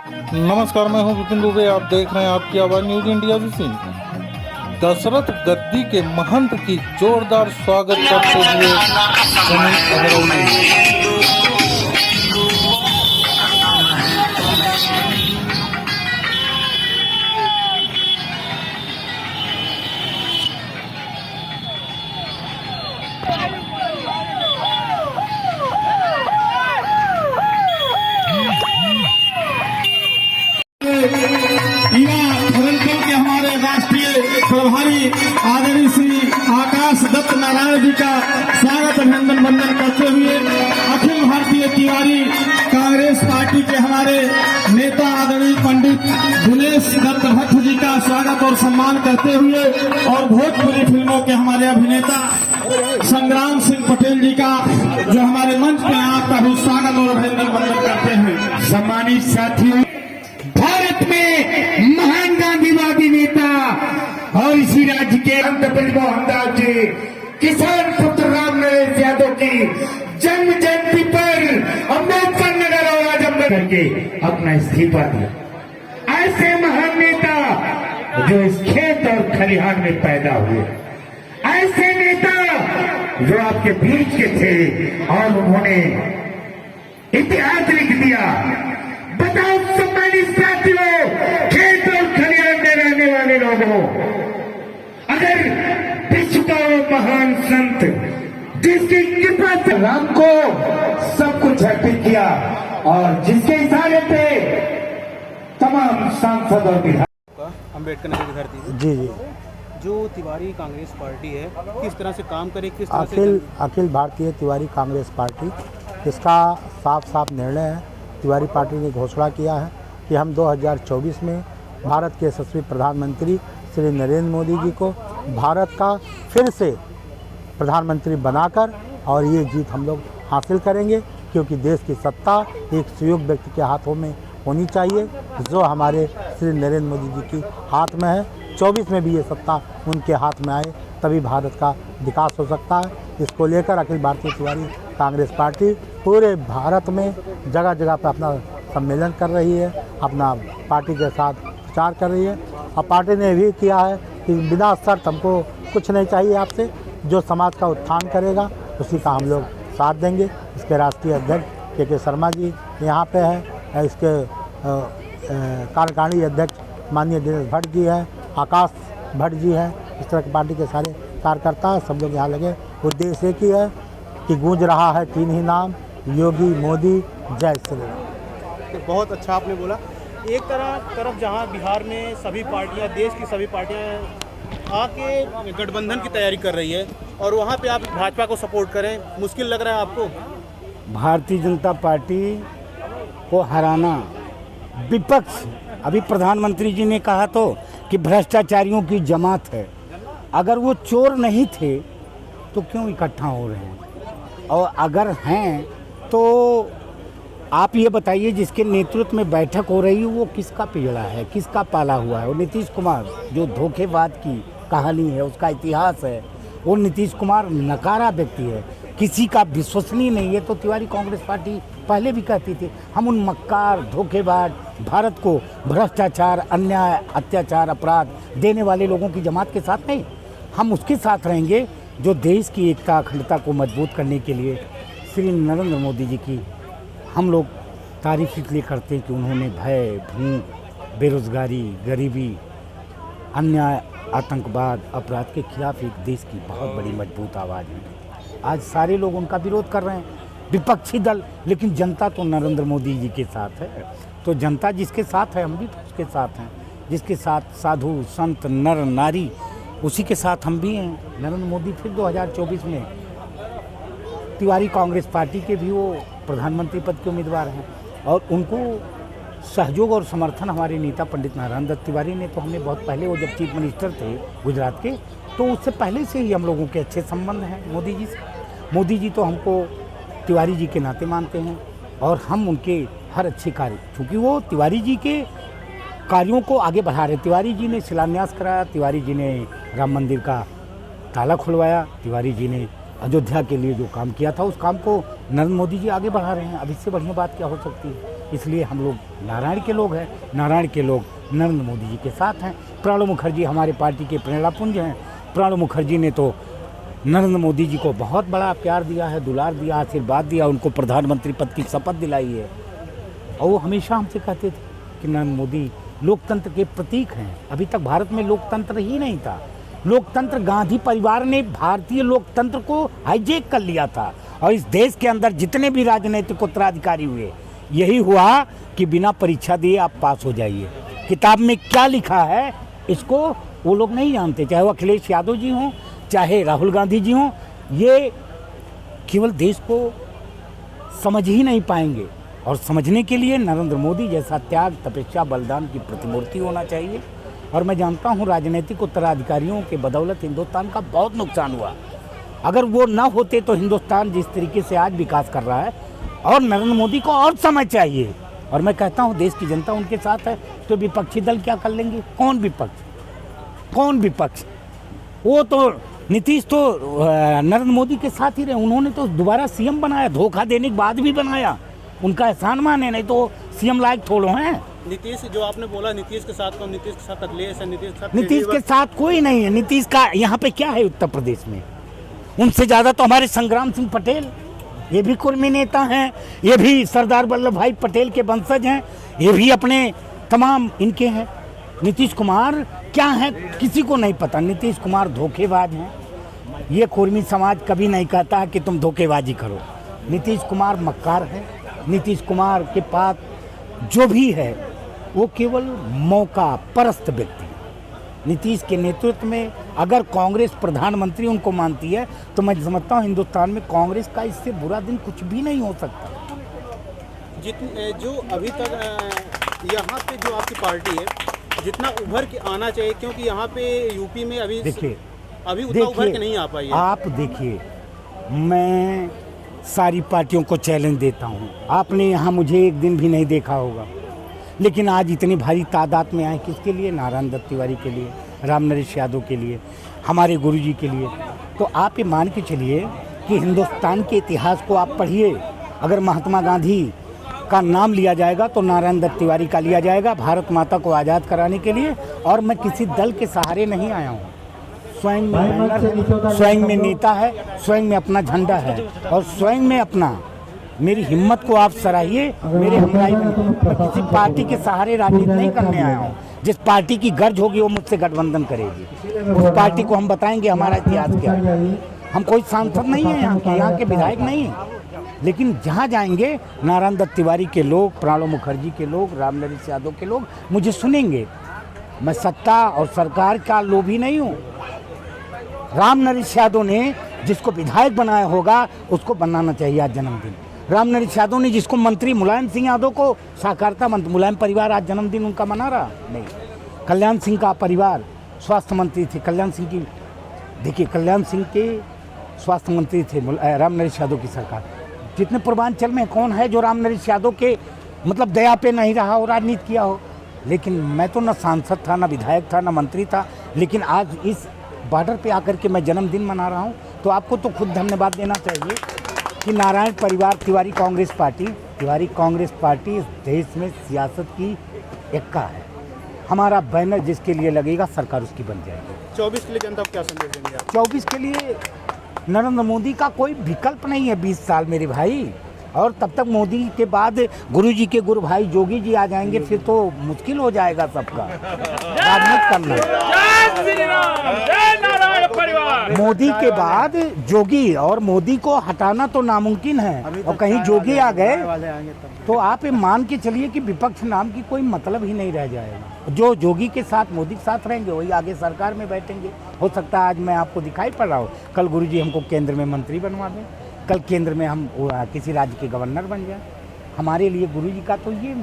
नमस्कार, मैं हूं विपिन दुबे। आप देख रहे हैं आपकी आवाज न्यूज इंडिया विसिन। दशरथ गद्दी के महंत की जोरदार स्वागत करते हुए सुनील अग्रवाल। के हमारे राष्ट्रीय प्रभारी आदरणीय श्री आकाश दत्त नारायण जी का स्वागत अभिनंदन वंदन करते हुए अखिल भारतीय तिवारी कांग्रेस पार्टी के हमारे नेता आदरणीय पंडित दिनेश दत्त भट्ट जी का स्वागत और सम्मान करते हुए और भोजपुरी फिल्मों के हमारे अभिनेता संग्राम सिंह पटेल जी का जो हमारे मंच पे आपका भी स्वागत और अभिनंदन वंदन करते हैं। सम्मानित साथियों, भारत में महान गांधीवादी नेता और इसी राज्य के मोहन दास जी किसान पुत्र राम नरेश यादव की जन्म जयंती पर अम्बेडकर नगर और आजमगढ़ करके अपना इस्तीफा दिया। ऐसे महान नेता जो इस खेत और खलिहान में पैदा हुए, ऐसे नेता जो आपके बीच के थे और उन्होंने इतिहास लिख दिया। बताओ सम्मानित साथियों, खेत और खलिहान में रहने वाले लोगों, अगर विश्व का वो महान संत जिसकी कृपा से राम को सब कुछ अर्पित किया और जिसके इशारे पे तमाम सांसद और विधायक अम्बेडकर नगर की धरती जी जी जो तिवारी कांग्रेस पार्टी है, किस तरह से काम करे, किस तरह से अखिल भारतीय तिवारी कांग्रेस पार्टी, इसका साफ साफ निर्णय है। तिवारी पार्टी ने घोषणा किया है कि हम 2024 में भारत के यशस्वी प्रधानमंत्री श्री नरेंद्र मोदी जी को भारत का फिर से प्रधानमंत्री बनाकर और ये जीत हम लोग हासिल करेंगे, क्योंकि देश की सत्ता एक सुयोग्य व्यक्ति के हाथों में होनी चाहिए जो हमारे श्री नरेंद्र मोदी जी की हाथ में है। 24 में भी ये सत्ता उनके हाथ में आए तभी भारत का विकास हो सकता है। इसको लेकर अखिल भारतीय तिवारी कांग्रेस पार्टी पूरे भारत में जगह जगह पर अपना सम्मेलन कर रही है, अपना पार्टी के साथ प्रचार कर रही है। और पार्टी ने भी किया है कि बिना शर्त हमको कुछ नहीं चाहिए आपसे, जो समाज का उत्थान करेगा उसी का हम लोग साथ देंगे। इसके राष्ट्रीय अध्यक्ष के शर्मा जी यहाँ पे हैं, इसके कार्यकारिणी अध्यक्ष माननीय दिनेश भट्ट जी हैं, आकाश भट्ट जी हैं। इस तरह की पार्टी के सारे कार्यकर्ता हैं, सब लोग यहाँ लगे। उद्देश्य एक ही है कि गूंज रहा है तीन ही नाम, योगी, मोदी, जय श्री राम। तो बहुत अच्छा आपने बोला। एक तरफ जहां बिहार में सभी पार्टियां, देश की सभी पार्टियां आके गठबंधन की तैयारी कर रही है और वहां पे आप भाजपा को सपोर्ट करें, मुश्किल लग रहा है आपको? भारतीय जनता पार्टी को हराना विपक्ष, अभी प्रधानमंत्री जी ने कहा तो कि भ्रष्टाचारियों की जमात है। अगर वो चोर नहीं थे तो क्यों इकट्ठा हो रहे हैं? और अगर हैं तो आप ये बताइए, जिसके नेतृत्व में बैठक हो रही है वो किसका पिजड़ा है, किसका पाला हुआ है? वो नीतीश कुमार, जो धोखेबाज की कहानी है, उसका इतिहास है। वो नीतीश कुमार नकारा व्यक्ति है, किसी का विश्वसनीय नहीं है। तो तिवारी कांग्रेस पार्टी पहले भी कहती थी हम उन मक्कार, धोखेबाज, भारत को भ्रष्टाचार, अन्याय, अत्याचार, अपराध देने वाले लोगों की जमात के साथ नहीं, हम उसके साथ रहेंगे जो देश की एकता, अखंडता को मजबूत करने के लिए श्री नरेंद्र मोदी जी की हम लोग तारीफ इसलिए करते हैं कि उन्होंने भय, भूख, बेरोजगारी, गरीबी, अन्याय, आतंकवाद, अपराध के खिलाफ एक देश की बहुत बड़ी मजबूत आवाज़ है। आज सारे लोग उनका विरोध कर रहे हैं, विपक्षी दल, लेकिन जनता तो नरेंद्र मोदी जी के साथ है। तो जनता जिसके साथ है हम भी तो उसके साथ हैं, जिसके साथ साधु संत नर नारी उसी के साथ हम भी हैं। नरेंद्र मोदी फिर 2024 में तिवारी कांग्रेस पार्टी के भी वो प्रधानमंत्री पद के उम्मीदवार हैं और उनको सहयोग और समर्थन हमारे नेता पंडित नारायण दत्त तिवारी ने तो हमें बहुत पहले, वो जब चीफ मिनिस्टर थे गुजरात के, तो उससे पहले से ही हम लोगों के अच्छे संबंध हैं मोदी जी से। मोदी जी तो हमको तिवारी जी के नाते मानते हैं और हम उनके हर अच्छे कार्य, क्योंकि वो तिवारी जी के कार्यों को आगे बढ़ा रहे। तिवारी जी ने शिलान्यास कराया, तिवारी जी ने राम मंदिर का ताला खुलवाया, तिवारी जी ने अयोध्या के लिए जो काम किया था उस काम को नरेंद्र मोदी जी आगे बढ़ा रहे हैं। अब इससे बढ़िया बात क्या हो सकती है? इसलिए हम लोग नारायण के लोग हैं, नारायण के लोग नरेंद्र मोदी जी के साथ हैं। प्रणब मुखर्जी हमारे पार्टी के प्रेरणापुंज हैं। प्रणब मुखर्जी ने तो नरेंद्र मोदी जी को बहुत बड़ा प्यार दिया है, दुलार दिया, आशीर्वाद दिया, उनको प्रधानमंत्री पद की शपथ दिलाई है। और वो हमेशा हमसे कहते थे कि नरेंद्र मोदी लोकतंत्र के प्रतीक हैं। अभी तक भारत में लोकतंत्र ही नहीं था। लोकतंत्र गांधी परिवार ने भारतीय लोकतंत्र को हाईजैक कर लिया था और इस देश के अंदर जितने भी राजनीतिक उत्तराधिकारी हुए, यही हुआ कि बिना परीक्षा दिए आप पास हो जाइए। किताब में क्या लिखा है इसको वो लोग नहीं जानते, चाहे वो अखिलेश यादव जी हों, चाहे राहुल गांधी जी हों, ये केवल देश को समझ ही नहीं पाएंगे। और समझने के लिए नरेंद्र मोदी जैसा त्याग, तपस्या, बलिदान की प्रतिमूर्ति होना चाहिए। और मैं जानता हूँ राजनीतिक उत्तराधिकारियों के बदौलत हिंदुस्तान का बहुत नुकसान हुआ। अगर वो ना होते तो हिंदुस्तान जिस तरीके से आज विकास कर रहा है, और नरेंद्र मोदी को और समय चाहिए। और मैं कहता हूँ देश की जनता उनके साथ है, तो विपक्षी दल क्या कर लेंगे? कौन विपक्ष, कौन विपक्ष? वो तो नीतीश तो नरेंद्र मोदी के साथ ही रहे। उन्होंने तो दोबारा सीएम बनाया, धोखा देने के बाद भी बनाया। उनका एहसान माने, नहीं तो सीएम लायक थोड़ो हैं। नीतीश जो आपने बोला नीतीश के साथ, तो नीतीश के साथ अखिलेश है, नीतीश के साथ कोई नहीं है। नीतीश का यहाँ पे क्या है उत्तर प्रदेश में? उनसे ज़्यादा तो हमारे संग्राम सिंह पटेल, ये भी कुर्मी नेता हैं, ये भी सरदार वल्लभ भाई पटेल के वंशज हैं, ये भी अपने तमाम इनके हैं। नीतीश कुमार क्या है किसी को नहीं पता। नीतीश कुमार धोखेबाज हैं। ये कुर्मी समाज कभी नहीं कहता है कि तुम धोखेबाजी करो। नीतीश कुमार मक्कार है। नीतीश कुमार के पास जो भी है वो केवल मौका परस्त व्यक्ति है। नीतीश के नेतृत्व में अगर कांग्रेस प्रधानमंत्री उनको मानती है तो मैं समझता हूँ हिंदुस्तान में कांग्रेस का इससे बुरा दिन कुछ भी नहीं हो सकता। जितने जो अभी तक यहाँ पे जो आपकी पार्टी है, जितना उभर के आना चाहिए, क्योंकि यहाँ पे यूपी में अभी देखिए उतना उभर के नहीं आ पाई है। आप देखिए, मैं सारी पार्टियों को चैलेंज देता हूँ। आपने यहाँ मुझे एक दिन भी नहीं देखा होगा, लेकिन आज इतनी भारी तादाद में आए किसके लिए? नारायण दत्त तिवारी के लिए, रामनरेश यादव के लिए, हमारे गुरुजी के लिए। तो आप ये मान के चलिए कि हिंदुस्तान के इतिहास को आप पढ़िए। अगर महात्मा गांधी का नाम लिया जाएगा तो नारायण दत्त तिवारी का लिया जाएगा, भारत माता को आज़ाद कराने के लिए। और मैं किसी दल के सहारे नहीं आया हूँ। स्वयं में बैनर है, स्वयं में नेता है, स्वयं में अपना झंडा है और स्वयं में अपना। मेरी हिम्मत को आप सराहिए, मेरे हमराही में। किसी पार्टी के सहारे राजनीति नहीं करने आया हूँ। जिस पार्टी की गर्ज होगी वो मुझसे गठबंधन करेगी। उस पार्टी को हम बताएंगे हमारा इतिहास क्या है। हम कोई सांसद नहीं है यहाँ के विधायक नहीं, लेकिन जहाँ जाएंगे नारायण दत्त तिवारी के लोग, प्रणब मुखर्जी के लोग, रामनरेश यादव के लोग मुझे सुनेंगे। मैं सत्ता और सरकार का लोभी नहीं हूँ। रामनरेश यादव ने जिसको विधायक बनाया होगा उसको बनाना चाहिए आज जन्मदिन। रामनरेश यादव ने जिसको मंत्री मुलायम सिंह यादव को सहकारिता मंत्री, मुलायम परिवार आज जन्मदिन उनका मना रहा नहीं। कल्याण सिंह का परिवार स्वास्थ्य मंत्री थे, कल्याण सिंह की, देखिए कल्याण सिंह के स्वास्थ्य मंत्री थे रामनरेश यादव की सरकार। जितने पूर्वांचल में कौन है जो रामनरेश यादव के मतलब दया पे नहीं रहा हो, राजनीति किया हो? लेकिन मैं तो न सांसद था, न विधायक था, न मंत्री था, लेकिन आज इस बॉर्डर पे आकर के मैं जन्मदिन मना रहा हूँ। तो आपको तो खुद धन्यवाद देना चाहिए कि नारायण परिवार तिवारी कांग्रेस पार्टी इस देश में सियासत की एक्का है। हमारा बैनर जिसके लिए लगेगा सरकार उसकी बन जाएगी। 24 के लिए जनता को क्या संदेश देंगे आप? 24 के लिए नरेंद्र मोदी का कोई विकल्प नहीं है 20 साल मेरे भाई। और तब तक मोदी के बाद गुरुजी के गुरु भाई जोगी जी आ जाएंगे, फिर तो मुश्किल हो जाएगा सबका राजनीति करना। मोदी के बाद जोगी, और मोदी को हटाना तो नामुमकिन है। और कहीं जोगी आ गए तो आप ये मान के चलिए कि विपक्ष नाम की कोई मतलब ही नहीं रह जाएगा। जो जोगी के साथ मोदी के साथ रहेंगे वही आगे सरकार में बैठेंगे। हो सकता है आज मैं आपको दिखाई पड़ रहा हूँ, कल गुरुजी हमको केंद्र में मंत्री बनवा दें, कल केंद्र में हम किसी राज्य के गवर्नर बन जाए। हमारे लिए गुरुजी का तो ये,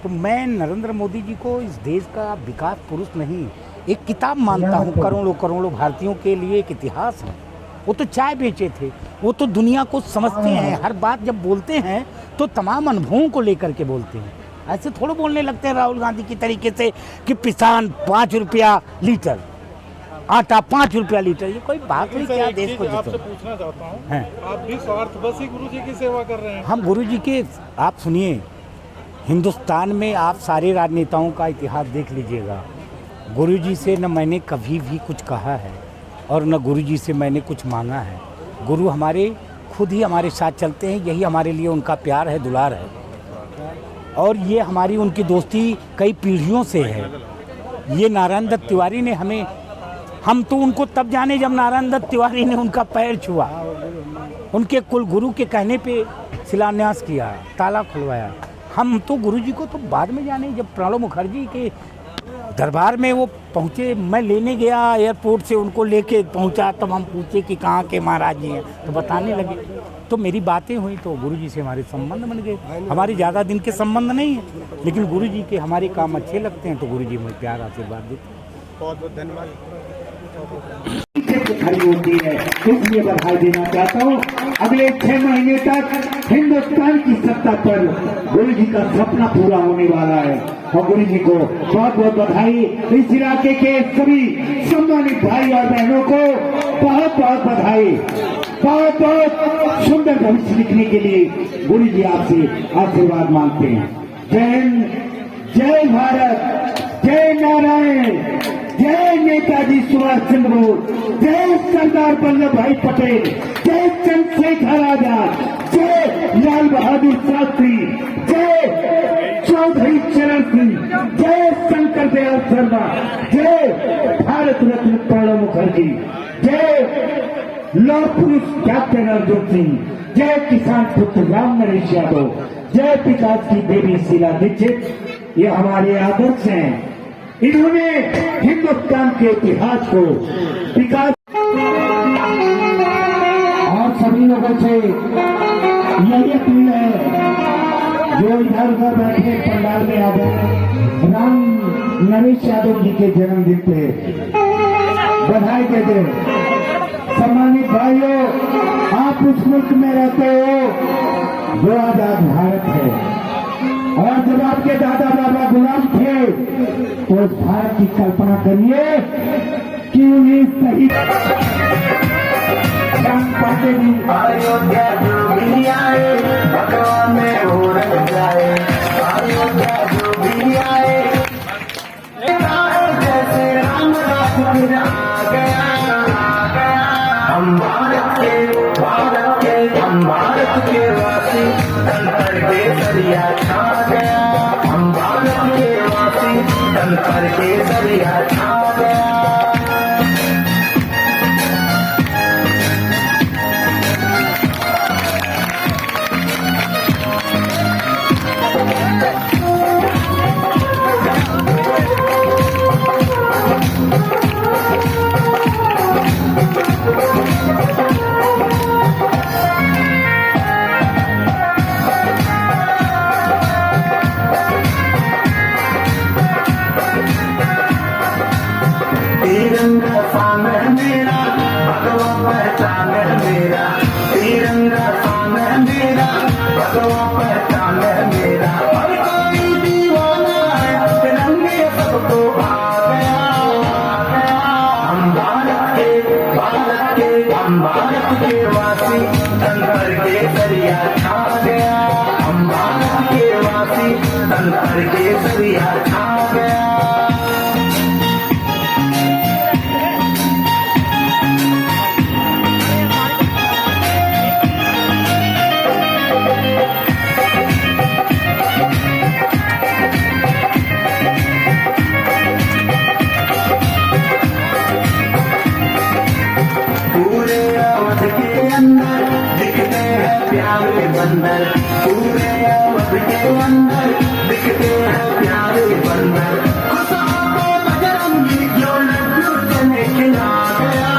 तो मैं नरेंद्र मोदी जी को इस देश का विकास पुरुष नहीं, एक किताब मानता हूँ। करोड़ों भारतीयों के लिए एक इतिहास है। वो तो चाय बेचे थे, वो तो दुनिया को समझते हैं। हर बात जब बोलते हैं तो तमाम अनुभवों को लेकर के बोलते हैं। ऐसे थोड़ा बोलने लगते हैं राहुल गांधी की तरीके से कि किसान 5 रुपया लीटर, आटा 5 रुपया लीटर। ये कोई बात नहीं क्या देश को? आपसे पूछना चाहता हूँ, आप भी स्वार्थ बस ही गुरुजी की सेवा कर रहे हैं? हम गुरुजी के, आप सुनिए, हिंदुस्तान में आप सारे राजनेताओं का इतिहास देख लीजिएगा, गुरुजी से न मैंने कभी भी कुछ कहा है और न गुरुजी से मैंने कुछ मांगा है। गुरु हमारे खुद ही हमारे साथ चलते हैं, यही हमारे लिए उनका प्यार है, दुलार है। और ये हमारी उनकी दोस्ती कई पीढ़ियों से है। ये नारायण दत्त तिवारी ने हम तो उनको तब जाने जब नारायण दत्त तिवारी ने उनका पैर छुआ, उनके कुल गुरु के कहने पे शिलान्यास किया, ताला खुलवाया। हम तो गुरुजी को तो बाद में जाने, जब प्रणब मुखर्जी के दरबार में वो पहुँचे, मैं लेने गया एयरपोर्ट से, उनको लेके पहुँचा, तब हम पूछे कि कहाँ के महाराज जी हैं, तो बताने लगे। तो मेरी बातें हुई तो गुरुजी से हमारे संबंध बन गए। हमारे ज़्यादा दिन के संबंध नहीं है, लेकिन गुरुजी के हमारे काम अच्छे लगते हैं तो गुरुजी मुझे प्यार आशीर्वाद देते हैं। बहुत बहुत धन्यवाद। खड़ी होती है, इसलिए बधाई देना चाहता हूँ। अगले 6 महीने तक हिंदुस्तान की सत्ता पर गुरु जी का सपना पूरा होने वाला है और गुरु जी को बहुत बहुत बधाई। इस इलाके के सभी सम्मानित भाई और बहनों को बहुत बहुत बधाई। बहुत बहुत सुंदर भविष्य लिखने के लिए गुरु जी आपसे आशीर्वाद मांगते हैं। जय हिंद, जय भारत, जय नारायण, जय नेताजी सुभाष चंद्र बोस, जय सरदार वल्लभ भाई पटेल, जय चंद्रशेखर आजाद, जय लाल बहादुर शास्त्री, जय चौधरी चरण सिंह, जय शंकर दयाल शर्मा, जय भारत रत्न प्रणब मुखर्जी, जय लौह पुरुष कैप्टन अर्जुन सिंह, जय किसान पुत्र राम नरेश यादव, जय विकास की देवी शीला दीक्षित। ये हमारे आदर्श हैं। इन्होंने हिंदुस्तान के इतिहास को विकास और सभी लोगों से यही अपील है जो इधर उधर बैठे पंडाल में आ गए, राम नरेश यादव जी के जन्मदिन पे बधाई दे दे। सम्मानित भाइयों, आप उस मुल्क में रहते हो जो आजाद भारत है, और जब आपके दादा बाबा गुलाम थे तो उस भारत की कल्पना करिए कि उन्हें सही अयोध्या जो भी आए भगवान में हो रह जाए, अयोध्या जो भी आए जैसे राम राज आ गया। हम भारत के वासी, तंत्र के दरिया छा गया। हम भारत के वासी, तंत्र के दरिया छा गया। तिरंगा शान है मेरा, भगवा पहचान है मेरा। तिरंगा शान है मेरा, भगवा पहचान है मेरा। हर कोई दीवाना है, तिरंगे सबको आ गया। हम भारत के वासी, तंत्र के दरिया छा गया। हम भारत के वासी, तंत्र के दरिया छा गया। पूरे अवध के अंदर दिखते हैं प्यारे बंदर। पूरे अवध के अंदर दिखते हैं प्यारे बंदर। खुशाओं को बजरंगी जो लड्डू चने खिला गया।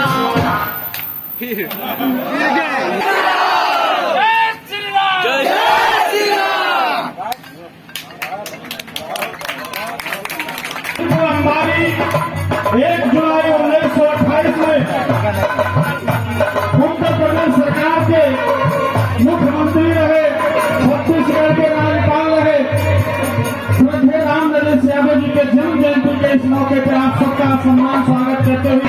हमारी 1 जुलाई 1928 में उत्तर प्रदेश सरकार के मुख्यमंत्री रहे, छत्तीसगढ़ के राज्यपाल रहे श्रद्धेय राम नरेश यादव जी के जन्म जयंती के इस मौके पर आप सबका सम्मान स्वागत करते हुए